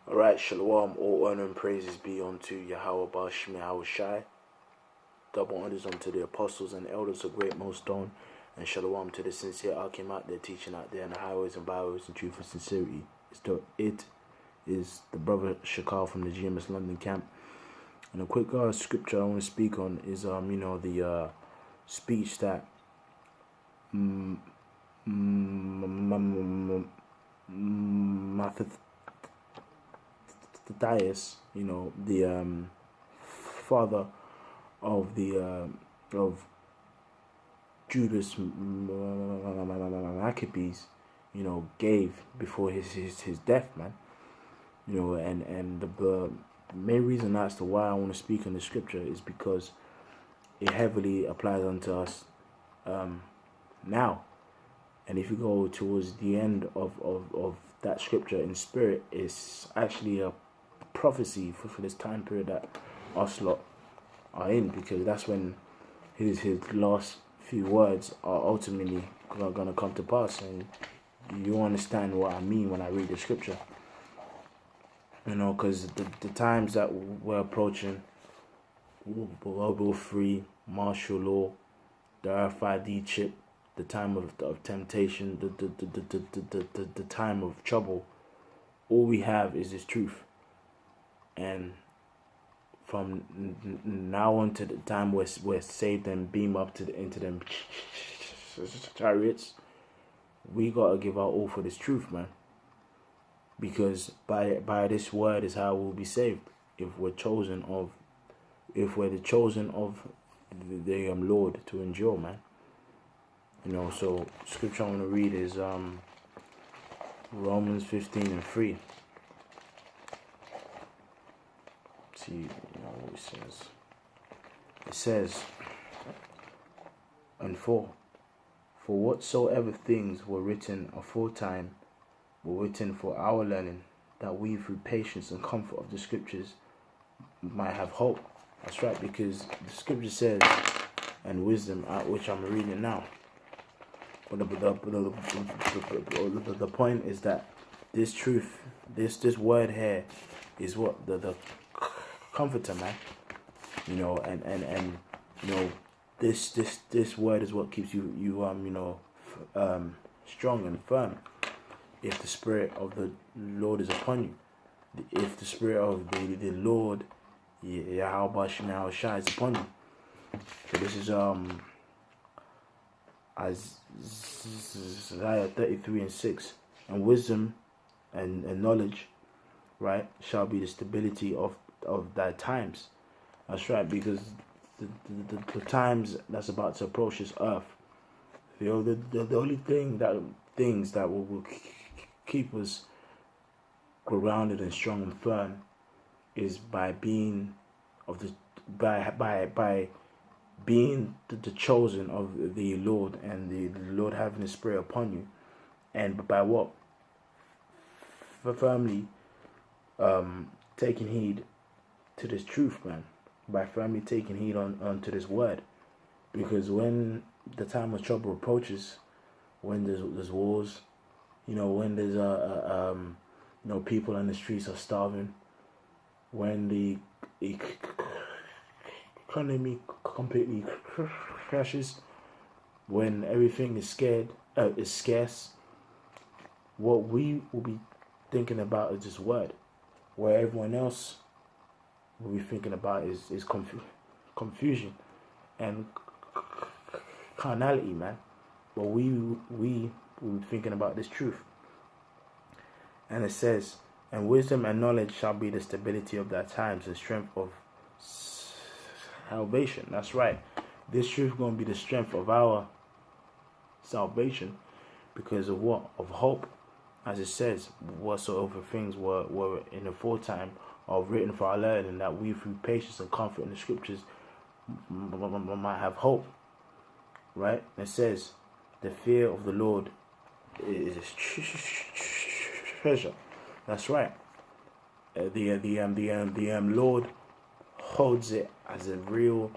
Alright, Shalom, all honor and praises be unto Yahweh Bashmi Shai. Double honors unto the apostles and elders of GreatMillStone, and Shalom to the sincere Akim out there teaching out there in the highways and byways in truth and sincerity. It is the brother Shakal from the GMS London camp. And a quick scripture I want to speak on is the speech that Matthatias, the father of the of Judas Maccabees, gave before his death, man. And the main reason as to why I want to speak on the scripture is because it heavily applies unto us now. And if you go towards the end of that scripture in spirit, it's actually a prophecy for this time period that us lot are in, because that's when his last few words are ultimately going to come to pass. And you understand what I mean when I read the scripture, because the times that we're approaching, World War III, martial law, the RFID chip, the time of temptation, the time of trouble, all we have is this truth. And from now on to the time we're saved and beam up into them chariots, we gotta give our all for this truth, man. Because by this word is how we'll be saved. If we're the chosen of the Lord to endure, man. So scripture I want to read is Romans 15:3. See, what it says. It says, and for whatsoever things were written aforetime were written for our learning, that we through patience and comfort of the scriptures might have hope. That's right, because the scripture says, and wisdom, which I'm reading now. But the point is that this truth, this word here, is what the comforter, man. This word is what keeps you strong and firm. If the spirit of the Lord is upon you, if the spirit of the Lord Yahweh Shai is upon you. So this is Isaiah 33:6, and wisdom and knowledge, right, shall be the stability of thy times. That's right, because the times that's about to approach this earth, the only things that will keep us grounded and strong and firm is by being being the chosen of the Lord, and the Lord having His Spirit upon you, and by what? Firmly taking heed to this truth, man. By firmly taking heed onto this word, because when the time of trouble approaches, when there's wars, when there's people in the streets are starving, when the economy completely crashes, when everything is scarce, what we will be thinking about is this word, where everyone else will be thinking about is confusion and carnality, man. But we will be thinking about this truth. And it says, and wisdom and knowledge shall be the stability of thy times, the strength of salvation. That's right. This truth is going to be the strength of our salvation, because of what? Of hope. As it says, whatsoever things were in the foretime are written for our learning, that we through patience and comfort in the scriptures might have hope. Right? It says, the fear of the Lord is treasure. That's right. The Lord holds it as a real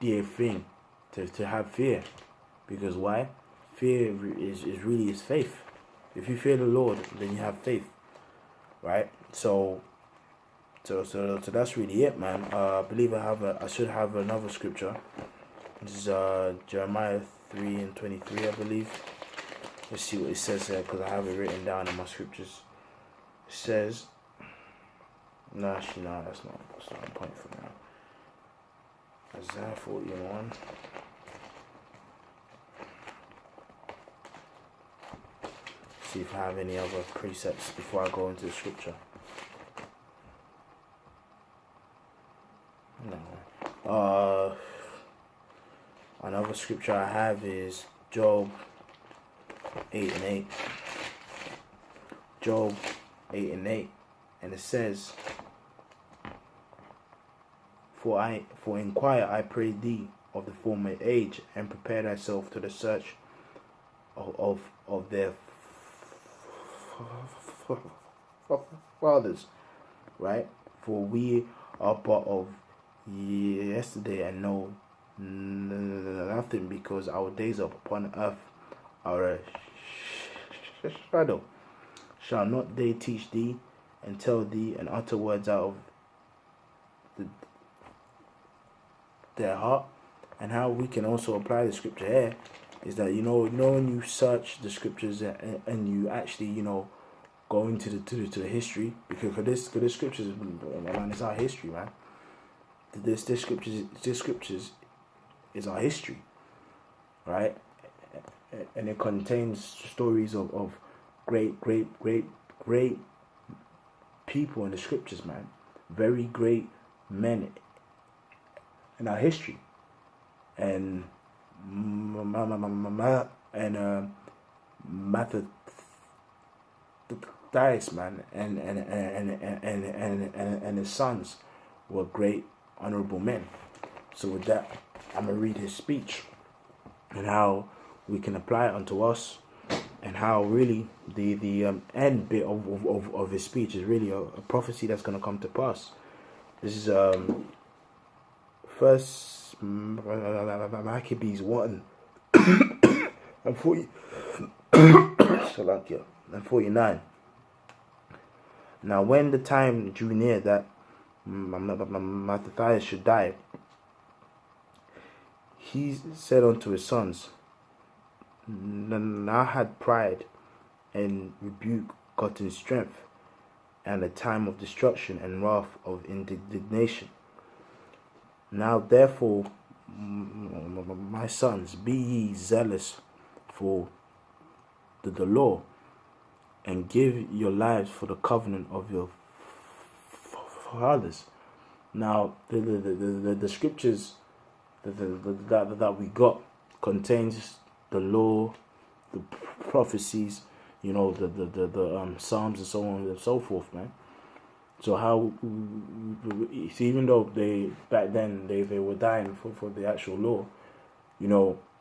dear thing to have fear, because why? Fear is really faith. If you fear the Lord, then you have faith. right? So that's really it, man. I believe I should have another scripture. This is Jeremiah 3:23, I believe. Let's see what it says here, because I have it written down in my scriptures. It says, no, actually, no, that's not the point for now. Isaiah 41. See if I have any other precepts before I go into the scripture. No. Another scripture I have is Job 8:8. Job 8:8, and it says, For inquire, I pray thee, of the former age, and prepare thyself to the search of their fathers, right? For we are part of yesterday and know nothing, because our days upon earth are a shadow. Shall not they teach thee and tell thee and utter words out of their heart? And how we can also apply the scripture here is that, when you search the scriptures and you actually, go into the history, because this scriptures, man, it's our history, man. This scriptures is our history, right? And it contains stories of great people in the scriptures, man. Very great men in our history. And Matthatias, man, and his sons were great honorable men. So with that, I'm gonna read his speech and how we can apply it unto us, and how really the end bit of his speech is really a prophecy that's gonna come to pass. This is First Maccabees 1 and 40 and 49. Now when the time drew near that Matthatias should die, he said unto his sons, Now had pride and rebuke gotten strength, and a time of destruction and wrath of indignation. Now therefore, my sons, be ye zealous for the law, and give your lives for the covenant of your fathers. Now the scriptures that we got contains the law, the prophecies, the Psalms and so on and so forth, man. So how, even though back then they were dying for the actual law,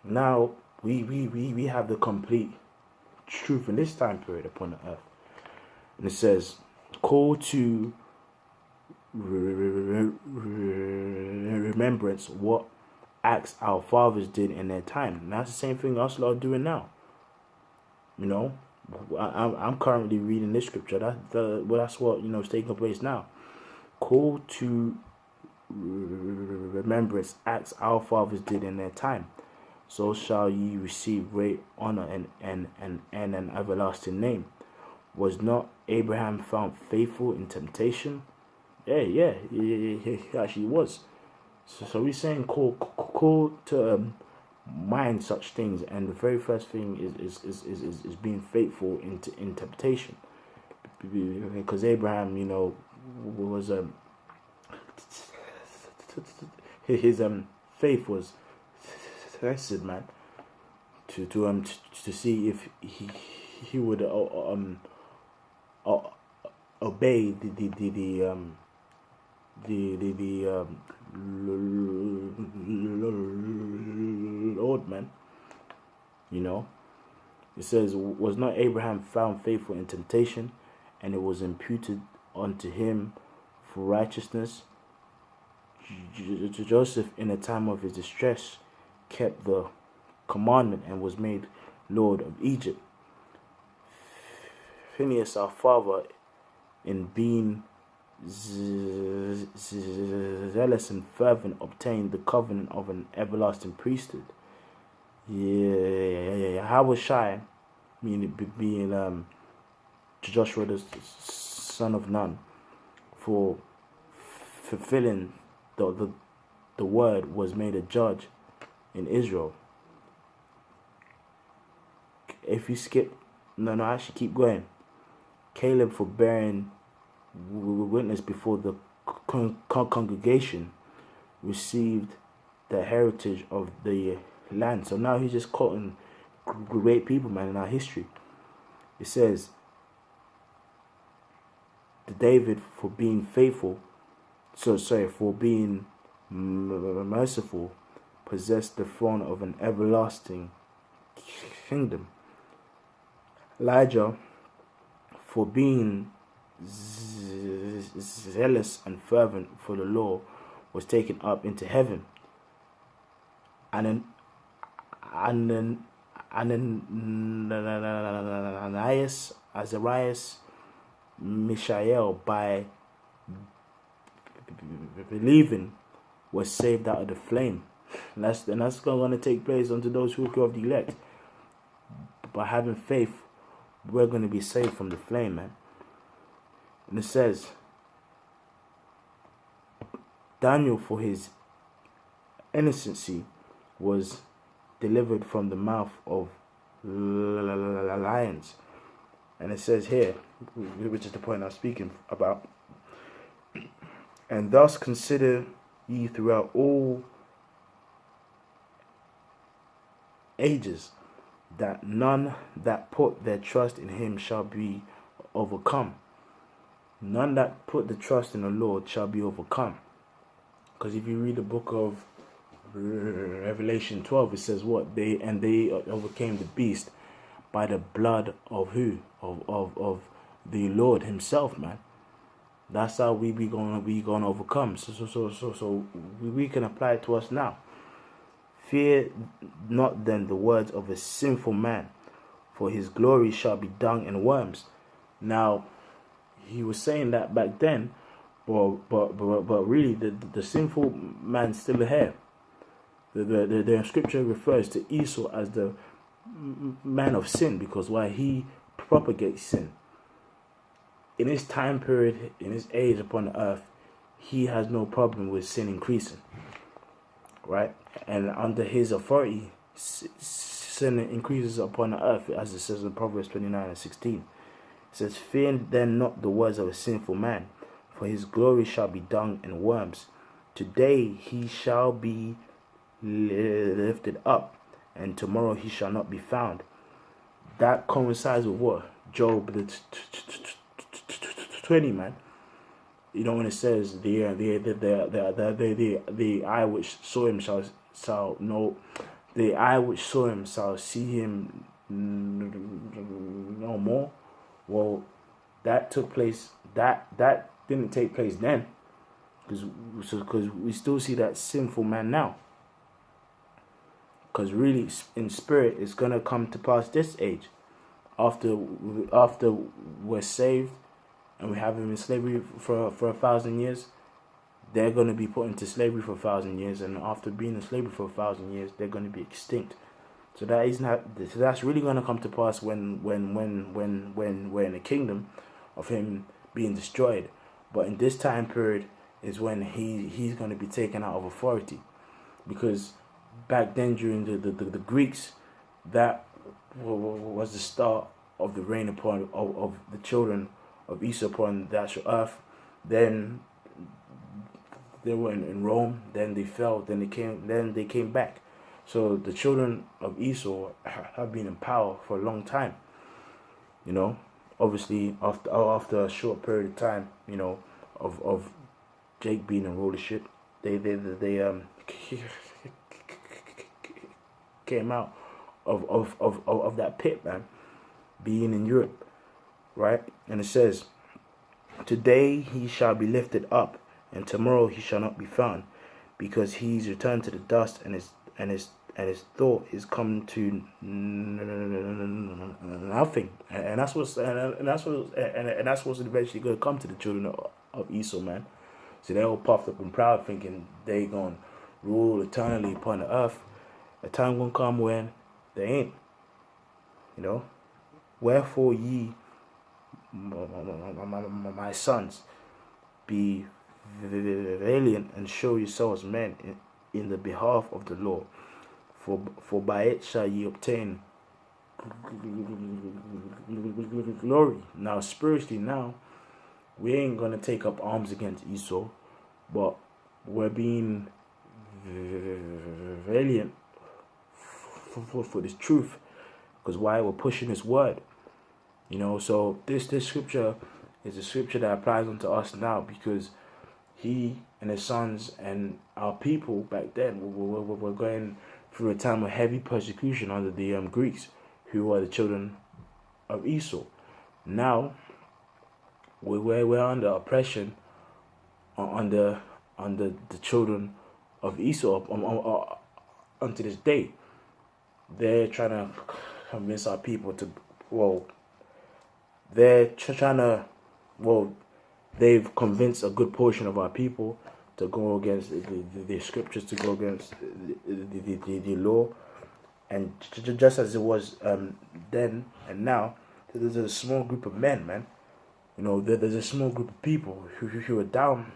now we have the complete truth in this time period upon the earth. And it says, call to remembrance what acts our fathers did in their time. And that's the same thing us Lord doing now. I'm currently reading this scripture. That's what is taking place now. Call to remembrance acts our fathers did in their time. So shall ye receive great honor and an everlasting name. Was not Abraham found faithful in temptation? Yeah, he actually was. So we're saying call to mind such things, and the very first thing is being faithful in temptation, because Abraham, was his faith was tested, man, to see if he would obey the Lord, man. It says, was not Abraham found faithful in temptation, and it was imputed unto him for righteousness? Joseph, in the time of his distress, kept the commandment and was made Lord of Egypt. Phineas, our father, in being zealous and fervent, obtained the covenant of an everlasting priesthood. How was Shai, meaning being Joshua the son of Nun, for fulfilling the word, was made a judge in Israel. If you skip, actually keep going. Caleb, for bearing witness before the congregation, received the heritage of the land. So now he's just quoting great people, man, in our history. It says, David, for being faithful, for being merciful, possessed the throne of an everlasting kingdom. Elijah, for being zealous and fervent for the law, was taken up into heaven. And then Ananias, Azarias, Mishael, by believing, was saved out of the flame. And that's going to take place unto those who are of the elect. By having faith, we're going to be saved from the flame, man. And it says, Daniel, for his innocency, was delivered from the mouth of lions. And it says here, which is the point I'm speaking about, and thus consider ye throughout all ages, that none that put their trust in him shall be overcome. None that put the trust in the Lord shall be overcome. Because if you read the book of Revelation 12, it says what? They overcame the beast by the blood of who? Of the Lord himself, man. That's how we gonna overcome. So we can apply it to us now. Fear not then the words of a sinful man, for his glory shall be dung and worms. Now, he was saying that back then, but really the sinful man's still here. The scripture refers to Esau as the man of sin, because why? He propagates sin. In his time period, in his age upon the earth, he has no problem with sin increasing. Right? And under his authority, sin increases upon the earth, as it says in Proverbs 29:16. It says, fear then not the words of a sinful man, for his glory shall be dung and worms. Today he shall be lifted up, and tomorrow he shall not be found. That coincides with what? Job 20, man. You know, when it says the eye which saw him shall know, the eye which saw him shall see him no more. Well, that took place. That didn't take place then, because we still see that sinful man now. Because really, in spirit, it's gonna come to pass this age, after we're saved and we have him in slavery for 1,000 years. They're gonna be put into slavery for 1,000 years, and after being in slavery for 1,000 years, they're gonna be extinct. So that is not. So that's really gonna come to pass when we're in the kingdom of him being destroyed. But in this time period is when he's gonna be taken out of authority, because back then during the Greeks, that was the start of the reign upon of the children of Esau upon the actual earth. Then they were in Rome, then they fell, then they came back. So the children of Esau have been in power for a long time. You know, obviously after a short period of time, you know, of Jake being in rulership, they came out of that pit, man, being in Europe, right? And it says, today he shall be lifted up, and tomorrow he shall not be found, because he's returned to the dust, and his his thought is come to nothing, and that's what's eventually going to come to the children of Esau, man. So they're all puffed up and proud, thinking they gonna rule eternally upon the earth. A time gonna come when they ain't. You know, wherefore ye, my sons, be valiant and show yourselves men in the behalf of the Lord, for by it shall ye obtain glory. Now spiritually, now we ain't gonna take up arms against Esau, but we're being valiant for this truth, because why? We're pushing His word. You know, so this scripture is a scripture that applies unto us now, because He and His sons and our people back then were going through a time of heavy persecution under the Greeks, who are the children of Esau. Now we're under oppression, under the children of Esau unto this day. They're trying to convince our people to, they've convinced a good portion of our people to go against the scriptures, to go against the law. And just as it was then and now, there's a small group of men, man. You know, there's a small group of people who are down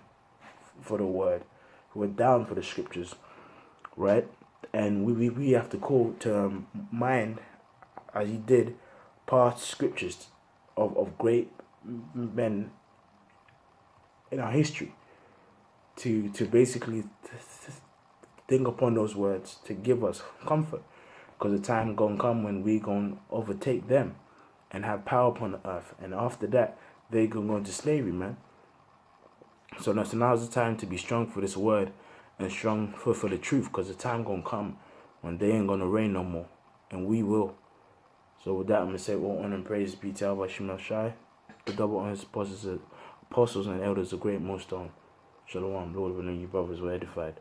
for the word, who are down for the scriptures, right? And we have to call to mind, as He did, past scriptures of great men in our history, to basically think upon those words to give us comfort, because the time gonna come when we gonna overtake them and have power upon the earth, and after that they gonna go into slavery, man. So now's the time to be strong for this word and strong for the truth, because the time gonna come when they ain't gonna reign no more, and we will. So with that, I'm gonna say all honor and praise be to our Shemel Shai, the double honors apostles and elders of GreatMillStone. Shalom, Lord, when you brothers were edified.